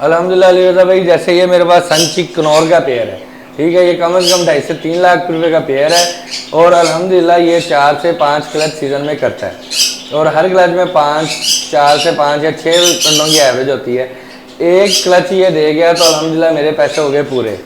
अल्हम्दुलिल्लाह अली रज़ा भाई, जैसे ये मेरे पास सनचिक कनौर का पेयर है, ठीक है। ये कम से कम 2.5 से 3 लाख रुपए का पेयर है और अल्हम्दुलिल्लाह ये 4 से 5 क्लच सीज़न में करता है और हर क्लच में 4 से 5 या 6 टनों की एवरेज होती है। एक क्लच ये दे गया तो अल्हम्दुलिल्लाह मेरे पैसे हो गए पूरे,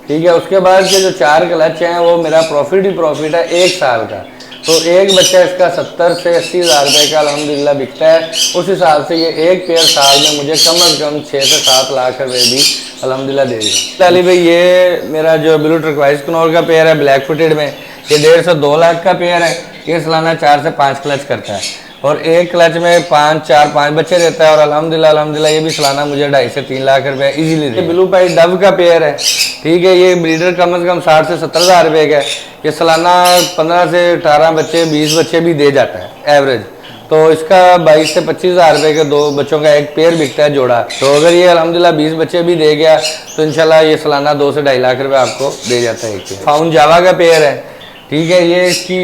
ठीक है। उसके बाद के जो 4 क्लच हैं वो मेरा प्रॉफिट ही प्रॉफिट है 1 साल का। तो एक बच्चा इसका 70 से 80 हज़ार रुपये का अल्हम्दुलिल्लाह बिकता है। उस हिसाब से ये एक पेयर साल में मुझे कम से कम 6 से 7 लाख रुपए भी अल्हम्दुलिल्लाह देगा। अली भाई, ये मेरा जो ब्लू टर्कवाइज कनौर का पेयर है ब्लैक फुटेड में, ये 1.5 से 2 लाख का पेयर है। ये सालाना 4 से 5 क्लच करता है और एक क्लच में 5 बच्चे देता है और अल्हम्दुलिल्लाह ये भी सालाना मुझे 2.5 से 3 लाख रुपए इजीली दे। ब्लू पाई डव का पेयर है, ठीक है। ये ब्रीडर कम से कम 60 से 70 हज़ार रुपये का है। ये सालाना 15 से 18 बच्चे 20 बच्चे भी दे जाता है एवरेज। तो इसका 22 से 25 हज़ार रुपये के 2 बच्चों का एक पेयर बिकता है जोड़ा। तो अगर ये अल्हम्दुलिल्लाह 20 बच्चे भी दे गया तो इंशाल्लाह ये सालाना 2 से 2.5 लाख रुपये आपको दे जाता है एक पेयर। फाउंड जावा का पेयर है, ठीक है। ये इसकी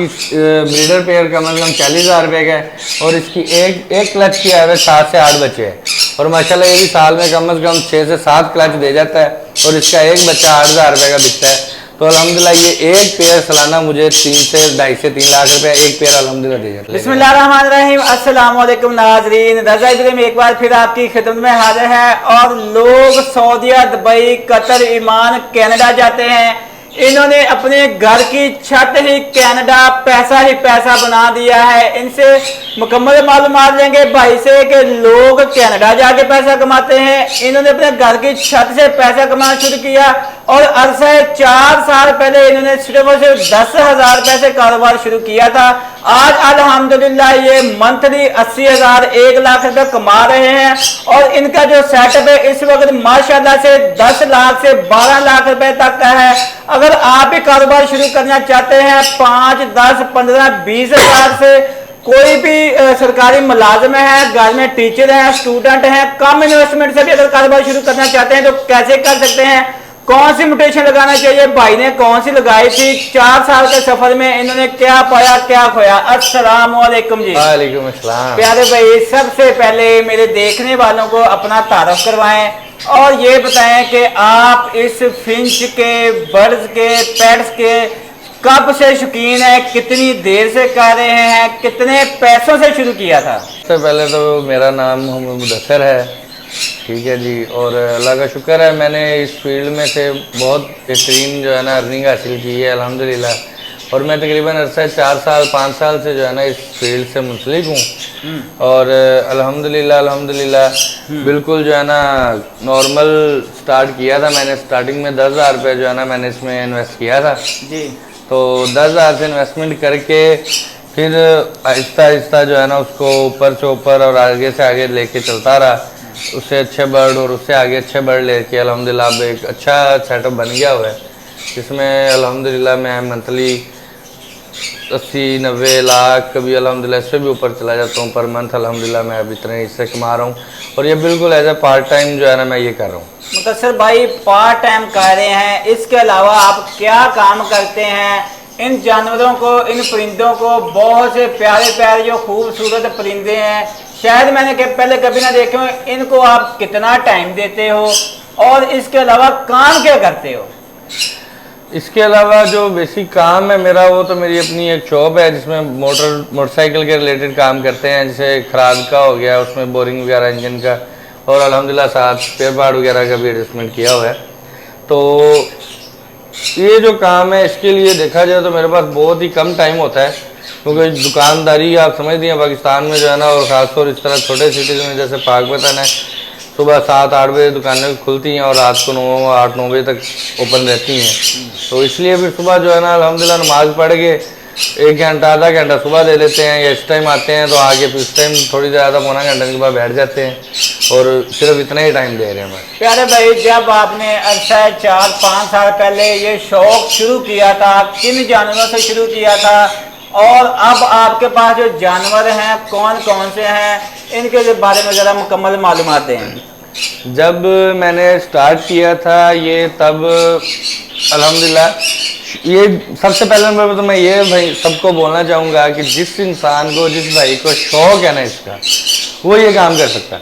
ब्रीडर पेयर कम से कम 40 हज़ार रुपये का है और इसकी एक क्लच की एवरेज 7 से 8 बच्चे हैं और माशाल्लाह ये भी साल में कम से कम 6 से 7 क्लच दे जाता है और इसका एक बच्चा 8 हज़ार रुपये का बिकता है। तो अल्हम्दुलिल्लाह ये एक पेयर सालाना मुझे 3 से 2.5 से 3 लाख रुपए एक पेयर अल्हम्दुलिल्लाह दे जाता है। बिस्मिल्लाहिर्रहमानिर्रहीम, अस्सलाम वालेकुम नाज़रीन। रज़ा इब्राहिम एक बार फिर आपकी खिदमत में हाजिर है। और लोग सऊदीया, दुबई, कतर, ईमान, कनाडा जाते हैं, इन्होंने अपने घर की छत ही कनाडा, पैसा ही पैसा बना दिया है। इनसे मुकम्मल मालूमात लेंगे भाई से कि लोग कनाडा जाके पैसा कमाते हैं। इन्होंने अपने घर की छत से पैसा कमाना शुरू किया और अरसे 4 साल पहले इन्होंने सिर्फ और सिर्फ 10 हज़ार रुपये से कारोबार शुरू किया था। आज अल्हम्दुलिल्लाह ये मंथली 80 हज़ार 1 लाख रुपए कमा रहे हैं और इनका जो सेटअप है इस वक्त माशाल्लाह से 10 लाख से 12 लाख रुपए तक का है। अगर आप भी कारोबार शुरू करना चाहते हैं 5, 10, 15, 20 हज़ार से, कोई भी सरकारी मुलाजिम है, घर में टीचर हैं, स्टूडेंट हैं, कम इन्वेस्टमेंट से भी अगर कारोबार शुरू करना चाहते हैं तो कैसे कर सकते हैं, कौन सी म्यूटेशन लगाना चाहिए, भाई ने कौन सी लगाई थी, 4 साल के सफर में इन्होंने क्या पाया क्या खोया। अस्सलाम वालेकुम जी। वालेकुम अस्सलाम। प्यारे भाई, सबसे पहले मेरे देखने वालों को अपना तारुफ करवाएं और ये बताएं कि आप इस फिंच के, बर्ड्स के, पेट्स के कब से शौकीन है, कितनी देर से कर रहे हैं, कितने पैसों से शुरू किया था? सबसे पहले तो मेरा नाम मोहम्मद मुदस्सिर है, ठीक है जी। और अल्लाह का शुक्र है मैंने इस फील्ड में से बहुत बेहतरीन जो है ना अर्निंग हासिल की है अल्हम्दुलिल्लाह। और मैं तकरीबन अरसा 4 साल 5 साल से जो है ना इस फील्ड से मुंसलिक हूँ और अल्हम्दुलिल्लाह बिल्कुल जो है ना नॉर्मल स्टार्ट किया था मैंने। स्टार्टिंग में 10 हज़ार रुपये जो है ना मैंने इसमें इन्वेस्ट किया था जी। तो 10 हज़ार से इन्वेस्टमेंट करके फिर आहिस्ता आहिस्ता जो है ना उसको ऊपर से ऊपर और आगे से आगे लेके चलता रहा। उससे अच्छे बर्ड और उससे आगे अच्छे बर्ड लेके अल्हम्दुलिल्लाह अब एक अच्छा सेटअप बन गया हुआ है जिसमें अल्हम्दुलिल्लाह मैं मंथली 80-90 लाख कभी अल्हम्दुलिल्लाह इससे भी ऊपर चला जाता हूँ पर मंथ। अल्हम्दुलिल्लाह मैं अब इतने इससे कमा रहा हूँ और ये बिल्कुल एज ए पार्ट टाइम जो है ना मैं ये कर रहा हूँ। मुदस्सिर भाई पार्ट टाइम कर रहे हैं, इसके अलावा आप क्या काम करते हैं? इन जानवरों को, इन परिंदों को, बहुत से प्यारे प्यारे जो खूबसूरत परिंदे हैं शायद मैंने पहले कभी ना देखे हो, इनको आप कितना टाइम देते हो और इसके अलावा काम क्या करते हो? इसके अलावा जो बेसिक काम है मेरा वो तो मेरी अपनी एक शॉप है जिसमें मोटरसाइकिल के रिलेटेड काम करते हैं, जैसे खराद का हो गया, उसमें बोरिंग वगैरह इंजन का और अल्हम्दुलिल्लाह साथ स्पेयर पार्ट वगैरह का भी एडजस्टमेंट किया हुआ है। तो ये जो काम है इसके लिए देखा जाए तो मेरे पास बहुत ही कम टाइम होता है क्योंकि दुकानदारी आप समझती हैं पाकिस्तान में जो है ना और ख़ासतौर इस तरह छोटे सिटीज़ में जैसे पाकपतन है, सुबह 7-8 बजे दुकानें खुलती हैं और रात को 8-9 बजे तक ओपन रहती हैं। तो इसलिए फिर सुबह जो है ना अल्हम्दुलिल्लाह नमाज़ पढ़ के 1 घंटा आधा घंटा सुबह दे लेते हैं या इस टाइम आते हैं तो आगे फिर इस टाइम थोड़ी ज़्यादा पौना घंटे के बाद बैठ जाते हैं और सिर्फ इतना ही टाइम दे रहे हैं। प्यारे भाई, जब आपने अरसा 4-5 साल पहले ये शौक शुरू किया था, किन जानवरों से शुरू किया था और अब आपके पास जो जानवर हैं कौन कौन से हैं, इनके बारे में ज़रा मुकम्मल मालूमात दें। जब मैंने स्टार्ट किया था ये तब अल्हम्दुलिल्लाह ये सबसे पहले नंबर पर तो मैं ये भाई सबको बोलना चाहूँगा कि जिस इंसान को, जिस भाई को शौक है ना इसका, वो ये काम कर सकता है,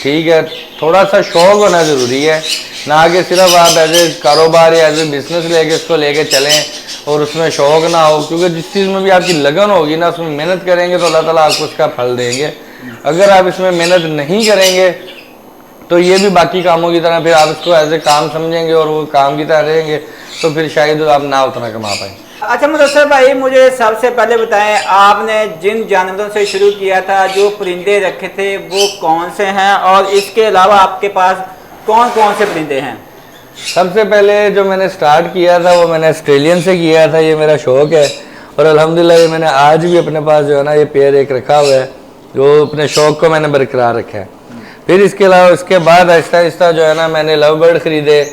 ठीक है। थोड़ा सा शौक होना ज़रूरी है, ना कि सिर्फ आप एज ए कारोबार या एज ए बिजनेस लेके इसको लेके चलें और उसमें शौक ना हो। क्योंकि जिस चीज़ में भी आपकी लगन होगी ना, उसमें मेहनत करेंगे तो अल्लाह ताला आपको उसका फल देंगे। अगर आप इसमें मेहनत नहीं करेंगे तो ये भी बाकी कामों की तरह फिर आप इसको एज ए काम समझेंगे और वो काम की तरह रहेंगे, तो फिर शायद आप ना उतना कमा पाएँ। अच्छा मुदस्सिर भाई, मुझे सबसे पहले बताएं, आपने जिन जानवरों से शुरू किया था, जो परिंदे रखे थे, वो कौन से हैं और इसके अलावा आपके पास कौन कौन से परिंदे हैं? सबसे पहले जो मैंने स्टार्ट किया था वो मैंने ऑस्ट्रेलियन से किया था। ये मेरा शौक़ है और अल्हम्दुलिल्लाह ये मैंने आज भी अपने पास जो है ना ये पेयर एक रखा हुआ है, जो अपने शौक़ को मैंने बरकरार रखा है। फिर इसके अलावा इसके बाद आहिस्ता आहिस्ता जो है ना मैंने लव बर्ड ख़रीदे।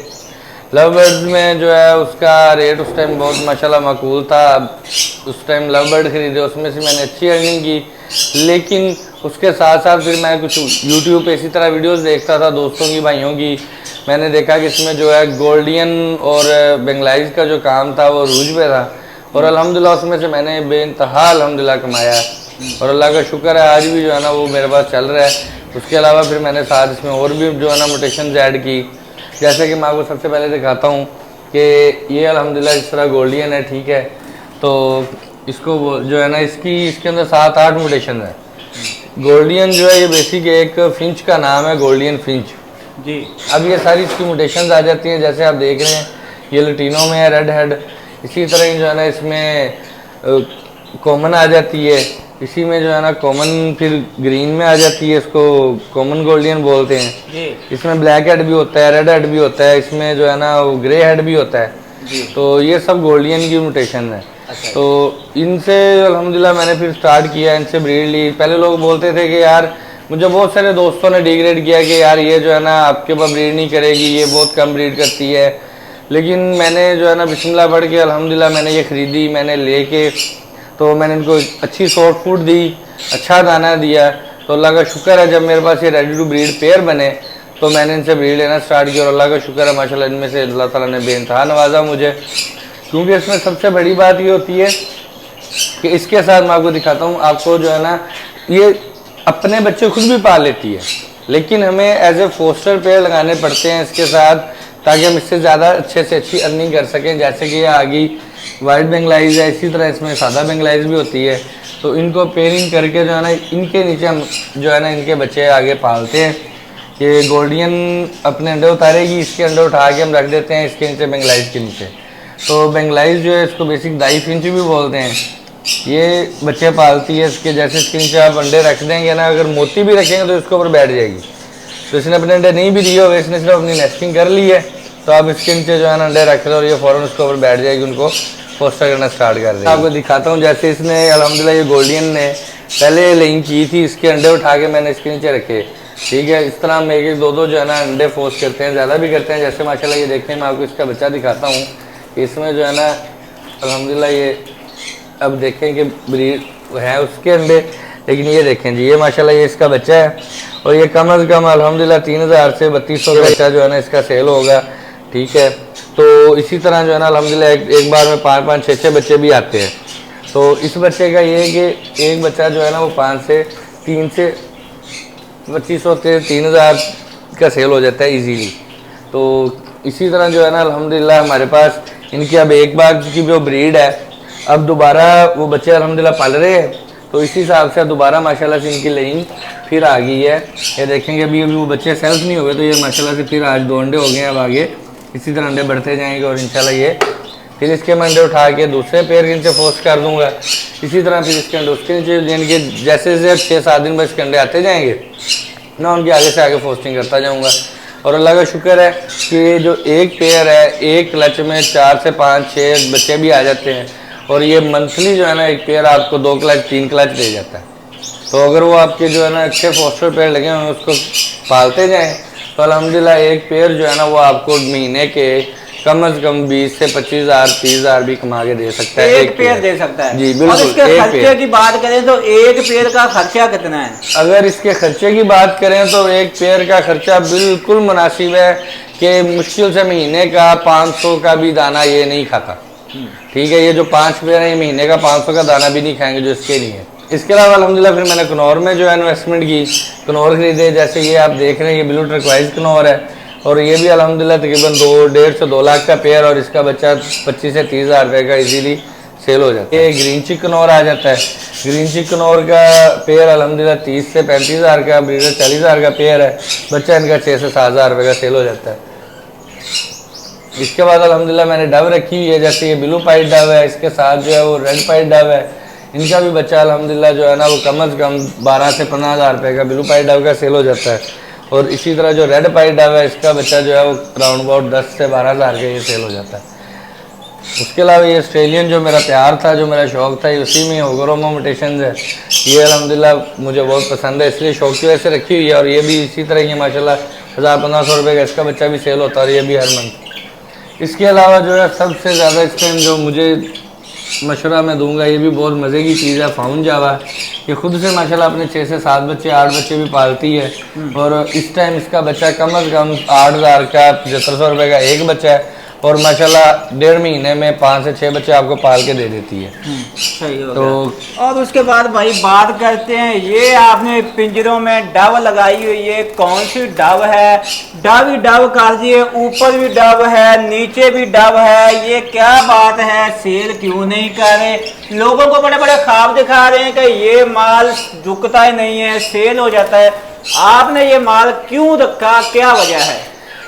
लव बर्ड्स में जो है उसका रेट उस टाइम बहुत माशाल्लाह माकूल था। उस टाइम लव बर्ड ख़रीदे, उसमें से मैंने अच्छी अर्निंग की। लेकिन उसके साथ साथ फिर मैं कुछ यूट्यूब पे इसी तरह वीडियोस देखता था दोस्तों की, भाइयों की। मैंने देखा कि इसमें जो है गोल्डियन और बेंगलाइज का जो काम था वो रूज पे था और अल्हम्दुलिल्लाह उसमें से मैंने बेइंतहा अल्हम्दुलिल्लाह कमाया और अल्लाह का शुक्र है आज भी जो है ना वो मेरे पास चल रहा है। उसके अलावा फिर मैंने साथ इसमें और भी जो है ना मोटेशन ऐड की। जैसे कि मैं आपको सबसे पहले दिखाता हूँ कि ये अल्हम्दुलिल्लाह इस तरह गोल्डियन है, ठीक है। तो इसको जो है ना इसके अंदर 7-8 मोटेशन है। गोल्डियन जो है ये बेसिक एक फिंच का नाम है, गोल्डियन फिंच जी। अब ये सारी इसकी मोटेशन आ जाती हैं, जैसे आप देख रहे हैं ये लटीनों में है रेड हेड। इसी तरह ही जो है ना इसमें कॉमन आ जाती है। इसी में जो है ना कॉमन फिर ग्रीन में आ जाती है, इसको कॉमन गोल्डियन बोलते हैं जी। इसमें ब्लैक हेड भी होता है, रेड हेड भी होता है, इसमें जो है ना वो ग्रे हेड भी होता है जी। तो ये सब गोल्डियन की म्यूटेशन है। अच्छा। तो इनसे अल्हम्दुलिल्लाह मैंने फिर स्टार्ट किया, इनसे ब्रीड ली। पहले लोग बोलते थे कि यार, मुझे बहुत सारे दोस्तों ने डिग्रेड किया कि यार ये जो है ना आपके पास ब्रीड नहीं करेगी, ये बहुत कम ब्रीड करती है। लेकिन मैंने जो है ना बिस्मिल्लाह पढ़ के अल्हम्दुलिल्लाह मैंने ये ख़रीदी, मैंने लेके तो मैंने इनको अच्छी सॉफ्ट फूड दी, अच्छा दाना दिया। तो अल्लाह का शुक्र है जब मेरे पास ये रेडी टू ब्रीड पेयर बने तो मैंने इनसे ब्रीड लेना स्टार्ट किया और अल्लाह का शुक्र है माशाल्लाह इनमें से अल्लाह ताला ने बेइंतहा नवाजा मुझे। क्योंकि इसमें सबसे बड़ी बात ये होती है कि इसके साथ मैं आपको दिखाता हूँ, आपको जो है ना ये अपने बच्चे खुद भी पाल लेती है, लेकिन हमें एज ए फोस्टर पेयर लगाने पड़ते हैं इसके साथ ताकि हम इससे ज़्यादा अच्छे से अच्छी अर्निंग कर सकें। जैसे कि ये आगे वाइट बेंगलाइज है, इसी तरह इसमें सादा बेंगलाइज भी होती है। तो इनको पेयरिंग करके जो है ना इनके नीचे हम जो है ना इनके बच्चे आगे पालते हैं। ये गोल्डियन अपने अंडे उतारेगी, इसके अंडे उठा के हम रख देते हैं इसके नीचे बेंगलाइज के नीचे। तो बेंगलाइज जो है इसको बेसिक दाई फिंच भी बोलते हैं। ये बच्चे पालती है इसके, जैसे इसके नीचे आप अंडे रख देंगे ना, अगर मोती भी रखेंगे तो इसके ऊपर बैठ जाएगी। तो इसने अपने अंडे नहीं भी दिए हुए, इसने सिर्फ अपनी नेस्टिंग कर ली है, तो आप इसके नीचे जो है ना अंडे रख लो और ये फ़ौरन उसके ऊपर बैठ जाएगी, उनको फोस्टर करना स्टार्ट कर देगी। आपको दिखाता हूँ, जैसे इसने अल्हम्दुलिल्लाह ये गोल्डियन ने पहले लेइंग की थी, इसके अंडे उठा के मैंने इसके नीचे रखे, ठीक है। इस तरह हम एक एक दो जो है ना अंडे फोर्स करते हैं, ज़्यादा भी करते हैं। जैसे माशाल्लाह ये देखते हैं, मैं आपको इसका बच्चा दिखाता हूँ। इसमें जो है ना अल्हम्दुलिल्लाह ये अब देखें कि ब्रीड है उसके अंडे, लेकिन ये देखें जी, ये माशाल्लाह ये इसका बच्चा है और ये कम अज़ कम अल्हम्दुलिल्लाह 3000 से 3200 का बच्चा जो है ना इसका सेल होगा, ठीक है। तो इसी तरह जो है ना अल्हम्दुलिल्लाह एक बार में 5-5, 6-6 बच्चे भी आते हैं। तो इस बच्चे का ये है कि एक बच्चा जो है ना वो 3 से 2500 से 3000 का सेल हो जाता है इजीली। तो इसी तरह जो है ना अल्हम्दुलिल्लाह हमारे पास इनकी अब एक बार की जो ब्रीड है, अब दोबारा वो बच्चे अल्हम्दुलिल्लाह पाल रहे हैं। तो इसी हिसाब से दोबारा माशाल्लाह से इनकी लेइंग फिर आ गई है। ये देखेंगे अभी वो बच्चे सेल्फ नहीं हुए, तो ये माशाल्लाह से फिर आज 2 अंडे हो गए हैं। अब आगे इसी तरह अंडे बढ़ते जाएंगे और इंशाल्लाह ये फिर इसके मैं अंडे उठा के दूसरे पेयर के नीचे फोस्ट कर दूंगा। इसी तरह फिर इसके अंडे उसके नीचे, यानी कि जैसे जैसे 6-7 दिन बाद इसके अंडे आते जाएंगे मैं उनकी आगे से आगे फोस्टिंग करता जाऊँगा। और अल्लाह का शुक्र है कि ये जो एक पेयर है, एक क्लच में 4 से 5-6 बच्चे भी आ जाते हैं और ये मंथली जो है ना एक पेयर आपको 2 क्लच 3 क्लच दे जाता है। तो अगर वो आपके जो है ना अच्छे फोस्टर पेयर लगे हुए उसको पालते जाएँ तो अल्हम्दुलिल्लाह एक पेयर जो है ना वो आपको महीने के कम से कम 20 से 25,000 30,000 भी कमा के दे सकता है। एक पेयर दे सकता है जी बिल्कुल। और इसके खर्चे की बात करें तो एक पेयर का खर्चा कितना है? अगर इसके खर्चे की बात करें तो एक पेयर का खर्चा बिल्कुल मुनासिब है कि मुश्किल से महीने का 500 का भी दाना ये नहीं खाता, ठीक है। ये जो 5 पेयर है ये महीने का 500 का दाना भी नहीं खाएंगे जो इसके नहीं है। इसके अलावा अल्हम्दुलिल्लाह फिर मैंने कनौर में जो है इन्वेस्टमेंट की, कनौर खरीदे। जैसे ये आप देख रहे हैं ये ब्लू टर्कवाइज कनौर है, और ये भी अल्हम्दुलिल्लाह तकरीबन 1.5 से 2 लाख का पेयर, और इसका बच्चा 25 से 30 हज़ार रुपये का इजीली सेल हो जाता है। ये ग्रीन चिक कनौर आ जाता है। ग्रीन चिक कनौर का पेयर अल्हम्दुलिल्लाह 30 से 35 हज़ार का, ब्रीडर 40 हज़ार का पेयर है, बच्चा इनका 6 से 7 हज़ार रुपये का सेल हो जाता है। इसके बाद अल्हम्दुलिल्लाह मैंने डव रखी हुई है, जैसे ये ब्लू पाइट डव है, इसके साथ जो है वो रेड पाइट डव है। इनका भी बच्चा अल्हम्दुलिल्लाह जो है ना वो कम से कम 12 से 15 हज़ार रुपये का ब्लू पाइट डव का सेल हो जाता है। और इसी तरह जो रेड पाइट डव है, इसका बच्चा जो है वो राउंड अबाउट 10 से 12 हज़ार का ये सेल हो जाता है। उसके अलावा ये ऑस्ट्रेलियन जो मेरा प्यार था, जो मेरा शौक़ था, उसी में ओगरोमा म्यूटेशंस है। ये अल्हम्दुलिल्लाह मुझे बहुत पसंद है, इसलिए शौक़ की वजह से रखी हुई है। और ये भी इसी तरह की माशाल्लाह 1000-1500 रुपये का इसका बच्चा भी सेल होता है, और ये भी हर मंथ। इसके अलावा जो है सबसे ज़्यादा इस टाइम जो मुझे मशवरा मैं दूंगा, ये भी बहुत मज़े की चीज़ है, फाउन जावा। ये खुद से माशाल्लाह अपने 6 से 7 बच्चे 8 बच्चे भी पालती है, और इस टाइम इसका बच्चा कम से कम 8000 का 7500 रुपये का एक बच्चा है, और माशाल्लाह 1.5 महीने में 5 से 6 बच्चे आपको पाल के दे देती है। सही हो तो गया। और उसके बाद भाई बात करते हैं, ये आपने पिंजरों में डव लगाई हुई है, कौन सी डव है? डव ही डव कर दिए, ऊपर भी डव है, नीचे भी डव है, ये क्या बात है? सेल क्यों नहीं कर रहे? लोगों को बड़े बड़े ख्वाब दिखा रहे हैं कि ये माल झुकता ही नहीं है, सेल हो जाता है। आपने ये माल क्यों रखा, क्या वजह है?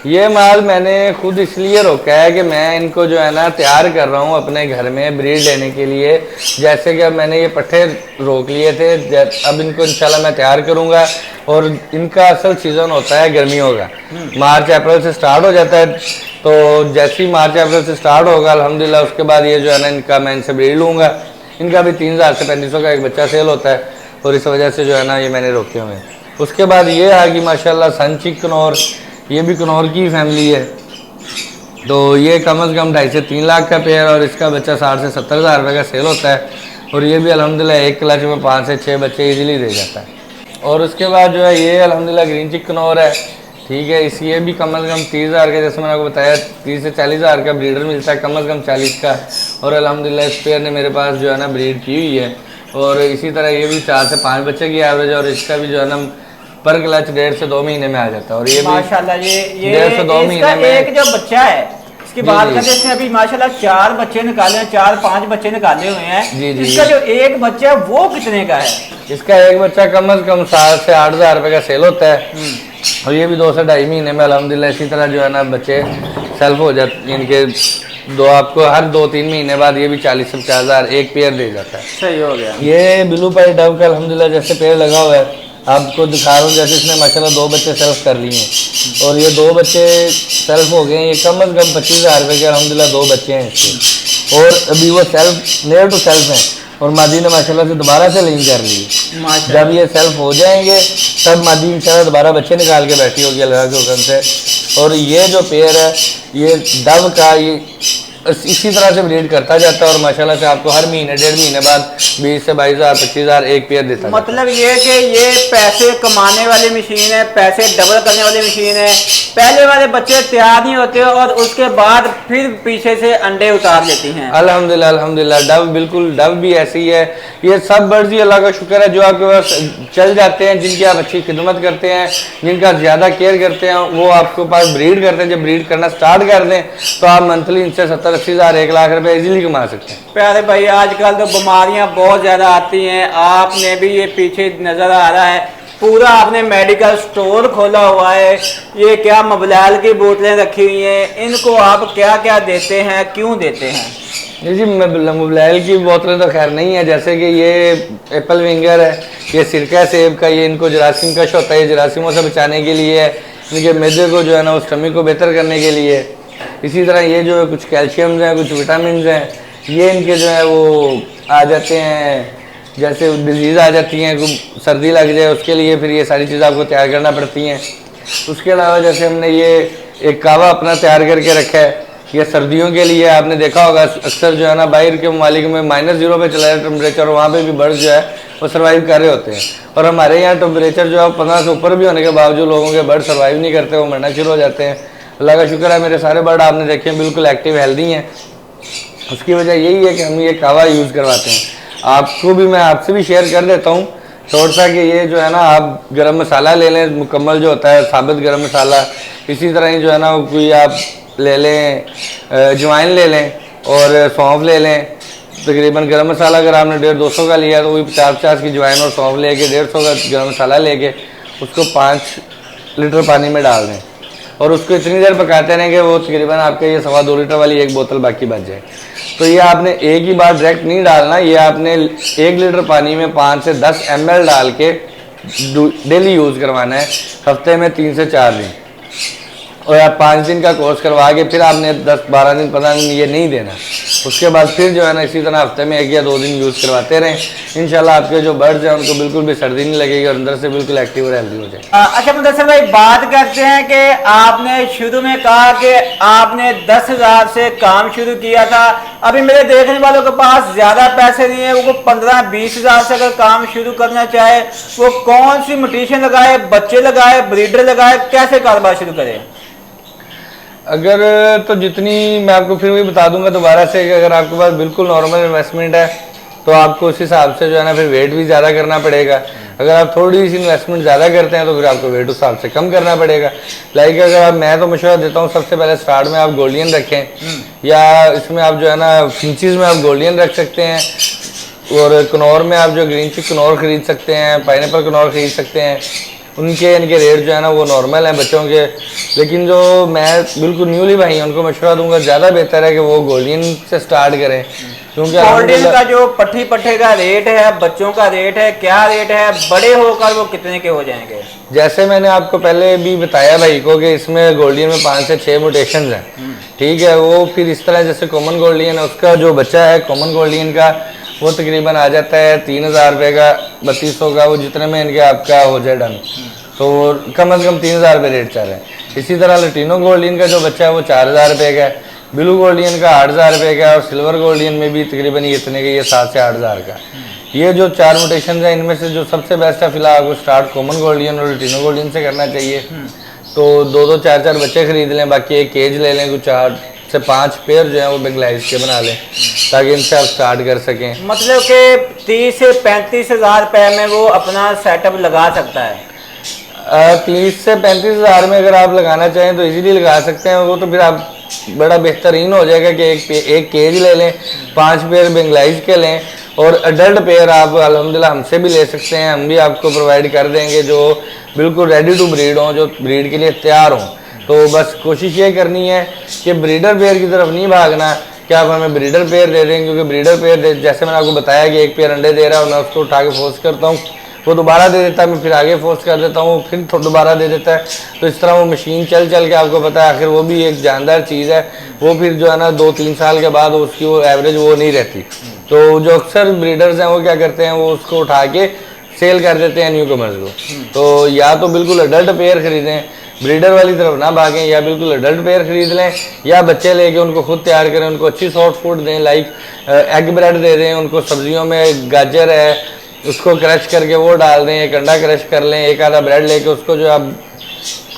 ये माल मैंने खुद इसलिए रोका है कि मैं इनको जो है ना तैयार कर रहा हूँ अपने घर में ब्रीड लेने के लिए। जैसे कि अब मैंने ये पट्ठे रोक लिए थे, अब इनको इंशाल्लाह मैं तैयार करूँगा। और इनका असल सीज़न होता है गर्मियों का, मार्च अप्रैल से स्टार्ट हो जाता है। तो जैसे ही मार्च अप्रैल से स्टार्ट होगा अल्हम्दुलिल्लाह, उसके बाद ये जो है ना इनका मैं इनसे ब्रीड लूँगा। इनका भी 3000 से 3500 का एक बच्चा सेल होता है, और इस वजह से जो है ना ये मैंने रोके हुए हैं। उसके बाद ये है कि माशाल्लाह सनचिक कनौर, ये भी कनौर की फैमिली है। तो ये कम से कम 2.5 से 3 लाख का पेयर, और इसका बच्चा 60 से 70 हज़ार रुपये का सेल होता है। और ये भी अल्हम्दुलिल्लाह एक क्लच में 5 से 6 बच्चे इजीली दे जाता है। और उसके बाद जो है ये अल्हम्दुलिल्लाह ग्रीन चिक कनौर है, ठीक है। इस ये भी कम से कम 30 हज़ार का, जैसे मैंने आपको बताया 30 से 40 हज़ार का ब्रीडर मिलता है, कम से कम 40 का। और अल्हम्दुलिल्लाह इस पेयर ने मेरे पास जो है ना ब्रीड की हुई है। और इसी तरह ये भी 4 से 5 बच्चे की एवरेज है, और इसका भी जो है ना पर क्लच 1.5 से 2 महीने में आ जाता है। और ये माशाल्लाह ये 1.5 से 2 महीने में एक जो बच्चा है, इसकी बात करते हैं, इसने अभी माशाल्लाह 4 बच्चे निकाले हैं, 4-5 बच्चे निकाले हुए हैं। जी जी। इसका जो एक बच्चा है वो कितने का है? इसका एक बच्चा कम से कम 7 से 8 हज़ार रुपये का सेल होता है। और ये भी 2 से 2.5 महीने में अल्हम्दुलिल्लाह इसी तरह जो है ना बच्चे सेल्फ हो जाते हैं। इनके दो आपको हर 2-3 महीने बाद ये भी 40 से 50 हज़ार एक पेयर दे जाता है। सही हो गया। ये ब्लू पाइट डव का अल्हम्दुलिल्लाह जैसे पेयर लगा हुआ है, आपको दिखा रहा हूँ। जैसे इसने माशाल्लाह 2 बच्चे सेल्फ कर लिए हैं, और ये 2 बच्चे सेल्फ हो गए हैं। ये कम से कम 25 हज़ार रुपये के अल्हम्दुलिल्लाह 2 बच्चे हैं इसके, और अभी वो सेल्फ नियर टू सेल्फ हैं। और मादी ने माशाल्लाह से दोबारा से लिंक कर ली। जब ये सेल्फ हो जाएंगे तब मादी इंशाल्लाह दोबारा बच्चे निकाल के बैठी होगी अल्लाह के हुक्म से। और ये जो पेयर है ये डव का, ये इसी तरह से ब्रीड करता जाता है, और माशाल्लाह से आपको हर महीने 1.5 महीने बाद 20 से 22 हज़ार 25 हज़ार एक पेयर देता है। मतलब ये कि ये पैसे कमाने वाली मशीन है, पैसे डबल करने वाली मशीन है। पहले वाले बच्चे तैयार नहीं होते, और उसके बाद फिर पीछे से अंडे उतार लेती हैं। अल्हम्दुलिल्लाह अल्हम्दुलिल्लाह डव बिल्कुल डव भी ऐसी है। ये सब बर्ड्स ही अल्लाह का शुक्र है जो आपके पास चल जाते हैं, जिनकी आप अच्छी खिदमत करते हैं, जिनका ज़्यादा केयर करते हैं, वो आपके पास ब्रीड करते हैं। जब ब्रीड करना स्टार्ट कर दें तो आप मंथली इनसे 70-80 हज़ार 1 लाख रुपए इजीली कमा सकते हैं। प्यारे भाई आजकल तो बीमारियां बहुत ज़्यादा आती हैं, आपने भी ये पीछे नज़र आ रहा है पूरा आपने मेडिकल स्टोर खोला हुआ है। ये क्या मबलैल की बोतलें रखी हुई हैं, इनको आप क्या क्या देते हैं, क्यों देते हैं? जी मबलैल की बोतलें तो खैर नहीं है। जैसे कि ये एप्पल विंगर है, ये सिरका सेब का, ये इनको जरासीम कश होता है, जरासीमों से बचाने के लिए है। इनके मैदे को जो है ना उस स्टमक को बेहतर करने के लिए। इसी तरह ये जो कुछ कैल्शियम्स हैं, कुछ विटामिन हैं, ये इनके जो है वो आ जाते हैं। जैसे डिजीज़ आ जाती हैं, सर्दी लग जाए उसके लिए फिर ये सारी चीज़ें आपको तैयार करना पड़ती हैं। उसके अलावा जैसे हमने ये एक कावा अपना तैयार करके रखा है, ये सर्दियों के लिए। आपने देखा होगा अक्सर जो है ना बाहर के ममालिक में -0 पे चला जाए टेम्परेचर, वहाँ पे भी बर्ड्स जो है वो सर्वाइव कर रहे होते हैं। और हमारे यहाँ टेम्परेचर जो है 15 से ऊपर भी होने के बावजूद लोगों के बर्ड सर्वाइव नहीं करते, वो मरना शुरू हो जाते हैं। अल्लाह का शुक्र है मेरे सारे बर्ड आपने देखे हैं बिल्कुल एक्टिव हेल्दी हैं। उसकी वजह यही है कि हम ये कावा यूज़ करवाते हैं। आपको भी मैं आपसे भी शेयर कर देता हूँ थोड़ा सा कि ये जो है ना आप गरम मसाला ले लें मुकम्मल जो होता है साबित गरम मसाला। इसी तरह ही जो है ना कोई आप ले लें अजवाइन ले लें और सौंफ ले लें। तकरीबन गरम मसाला अगर आपने 150-200 का लिया तो वही 50-50 की अजवाइन और सौंफ लेके 150 का गरम मसाला लेके उसको 5 लीटर पानी में डाल दें और उसको इतनी देर पकाते रहें कि वो तकरीबन आपके ये 2.25 लीटर वाली एक बोतल बाकी बच जाए। तो ये आपने एक ही बार डायरेक्ट नहीं डालना, ये आपने 1 लीटर पानी में 5 से 10 ml डाल के डेली यूज़ करवाना है, हफ्ते में 3 से 4 दिन। और आप 5 दिन का कोर्स करवा के फिर आपने 10-12 दिन 15 दिन ये नहीं देना। उसके बाद फिर जो है ना इसी तरह हफ्ते में 1 या 2 दिन यूज़ करवाते रहें। इंशाल्लाह आपके जो बर्ड्स हैं उनको बिल्कुल भी सर्दी नहीं लगेगी और अंदर से बिल्कुल एक्टिव और हेल्दी हो जाए। अच्छा मुदस्सिर भाई, बात करते हैं कि आपने शुरू में कहा कि आपने 10,000 से काम शुरू किया था। अभी मेरे देखने वालों के पास ज़्यादा पैसे नहीं है, वो 15-20 हज़ार से अगर काम शुरू करना चाहे वो कौन सी म्यूटेशन लगाए, बच्चे लगाए, ब्रीडर लगाए, कैसे कारोबार शुरू करें? अगर तो जितनी मैं आपको फिर भी बता दूंगा दोबारा से कि अगर आपके पास बिल्कुल नॉर्मल इन्वेस्टमेंट है तो आपको उस हिसाब से जो है ना फिर वेट भी ज़्यादा करना पड़ेगा। अगर आप थोड़ी सी इन्वेस्टमेंट ज़्यादा करते हैं तो फिर आपको वेट उस हिसाब से कम करना पड़ेगा। लाइक अगर आप मैं तो मशवरा देता हूँ सबसे पहले स्टार्ट में आप गोल्डियन रखें या इसमें आप जो है ना फिंचीज़ में आप गोल्डियन रख सकते हैं और कनौर में आप जो ग्रीन चिक कनौर खरीद सकते हैं, पाइनएप्पल कनौर खरीद सकते हैं। इनके रेट जो है ना वो नॉर्मल हैं बच्चों के। लेकिन जो मैं बिल्कुल न्यूली भाई हैं उनको मशवरा दूंगा ज़्यादा बेहतर है कि वो गोल्डियन से स्टार्ट करें, क्योंकि गोल्डियन का जो पट्टे का रेट है, बच्चों का रेट है, क्या रेट है, बड़े होकर वो कितने के हो जाएंगे? जैसे मैंने आपको पहले भी बताया भाई को कि इसमें गोल्डियन में 5 से 6 म्यूटेशंस हैं, ठीक है। वो फिर इस तरह जैसे कॉमन गोल्डियन है उसका जो बच्चा है कॉमन गोल्डियन का वो तकरीबन आ जाता है 3,000 रुपये का, 3200 का, वो जितने में इनके आपका हो जाए डन, तो कम से कम 3,000 रुपये रेट चल रहे हैं। इसी तरह लटीनो गोल्डियन का जो बच्चा है वो 4,000 रुपये का है, ब्लू गोल्डियन का 8,000 रुपये का है और सिल्वर गोल्डियन में भी तकरीबन ये इतने के, ये 7 से 8,000 का। ये जो 4 म्यूटेशन है इनमें से जो सबसे बेस्ट है फिलहाल आपको स्टार्ट कॉमन गोल्डियन और लटीनो गोल्डियन से करना चाहिए। तो 2-2, 4-4 बच्चे खरीद लें, बाकी एक केज ले लें, कुछ 4 से 5 पेयर जो है वो बेंगलाइज के बना लें ताकि इनसे आप स्टार्ट कर सकें। मतलब कि 30 से 35 हज़ार रुपये में वो अपना सेटअप लगा सकता है। 30 से 35 हज़ार में अगर आप लगाना चाहें तो इजीली लगा सकते हैं। वो तो फिर आप बड़ा बेहतरीन हो जाएगा कि एक केज ले लें, 5 पेयर बेंगलाइज के लें और अडल्ट पेयर आप अल्हम्दुलिल्लाह हमसे भी ले सकते हैं। हम भी आपको प्रोवाइड कर देंगे जो बिल्कुल रेडी टू ब्रीड हों, जो ब्रीड के लिए तैयार हों। तो बस कोशिश ये करनी है कि ब्रीडर पेयर की तरफ नहीं भागना कि आप हमें ब्रीडर पेयर दे दें, क्योंकि ब्रीडर पेयर जैसे मैंने आपको बताया कि एक पेयर अंडे दे रहा है और मैं उसको उठा के फोर्स करता हूँ, वो दोबारा दे देता है, मैं फिर आगे फोर्स कर देता हूँ, फिर दोबारा दे देता है। तो इस तरह वो मशीन चल के आपको पता है आखिर वो भी एक जानदार चीज़ है, वो फिर जो है ना 2-3 साल के बाद उसकी वो एवरेज वो नहीं रहती। तो जो अक्सर ब्रीडर्स हैं वो क्या करते हैं, वो उसको उठा के सेल कर देते हैं न्यू कमर्स को। तो या तो बिल्कुल अडल्ट पेयर खरीदें, ब्रीडर वाली तरफ ना भागें, या बिल्कुल अडल्ट पेयर खरीद लें या बच्चे लेके उनको खुद तैयार करें, उनको अच्छी सॉफ्ट फूड दें, लाइक एग ब्रेड दे दें उनको। सब्जियों में गाजर है उसको क्रश करके वो डाल दें, एक अंडा क्रश कर लें, एक आधा ब्रेड लेके उसको जो आप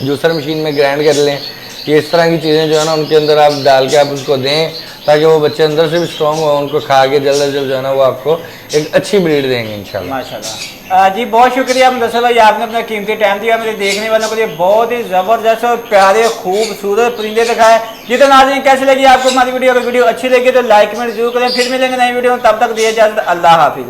जूसर मशीन में ग्राइंड कर लें। ये इस तरह की चीज़ें जो है ना उनके अंदर आप डाल के आप उसको दें ताकि वो बच्चे अंदर से भी स्ट्रॉन्ग हो, उनको खा के जल्द अज जल्द जो है ना वो आपको एक अच्छी ब्रीड देंगे इंशाल्लाह। माशाल्लाह जी, बहुत शुक्रिया मुदस्सिर भाई, आपने अपना कीमती टाइम दिया मेरे देखने वालों के लिए। बहुत ही ज़बरदस्त और प्यारे खूबसूरत परिंदे दिखाए। जी तो नाज़रीन, कैसी लगी आपको हमारी वीडियो? अगर वीडियो अच्छी लगी तो लाइक में जरूर करें। फिर मिलेंगे नई वीडियो में, तब तक दिए इजाज़त, अल्लाह हाफिज़।